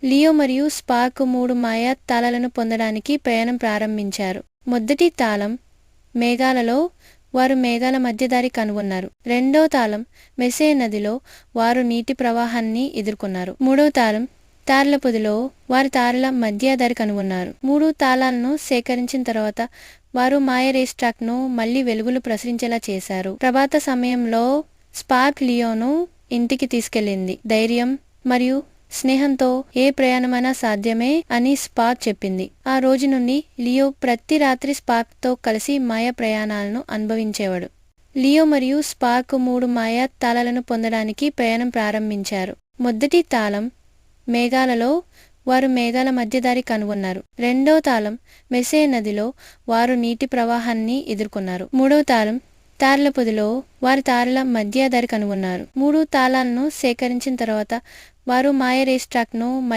Leo మరియు spark 3 మాయా తాళాలను పొందడానికి ప్రయాణం ప్రారంభించారు. మొదటి తాళం మేఘాలలో, వారు మేఘాల మధ్య దారి కనుగొన్నారు. రెండో తాళం మెసే నదిలో, వారు నీటి ప్రవాహాన్ని ఎదుర్కొన్నారు. మూడో తాళం తారల పొదిలో, వారు తారల మధ్య దారి కనుగొన్నారు. 3 తాళాలను సేకరించిన తర్వాత వారు మాయ రేస్ ట్రాక్ ను మళ్లీ వెలుగులు ప్రసరించేలా చేశారు. ప్రభాత సమయంలో స్పార్క్ లియోను ఇంటికి తీసుకెళ్లింది. ధైర్యం మరియు స్నేహంతో ఏ ప్రయాణమైనా సాధ్యమే అని స్పార్క్ చెప్పింది. ఆ రోజు నుండి లియో ప్రతి రాత్రి స్పార్క్ తో కలిసి మాయా ప్రయాణాలను అనుభవించేవాడు. లియో మరియు స్పార్క్ 3 మాయా తాళాలను పొందడానికి ప్రయాణం ప్రారంభించారు. మొదటి తాళం మేఘాలలో, వారు మేఘాల మధ్య దారి కనుగొన్నారు. రెండో తాళం మెసే నదిలో, వారు నీటి ప్రవాహాన్ని ఎదుర్కొన్నారు. మూడో తాళం తారల పొదిలో, వారు తారల మధ్య దారి కనుగొన్నారు. 3 తాళాలను సేకరించిన తర్వాత వారు మాయ రేస్ ట్రాక్ ను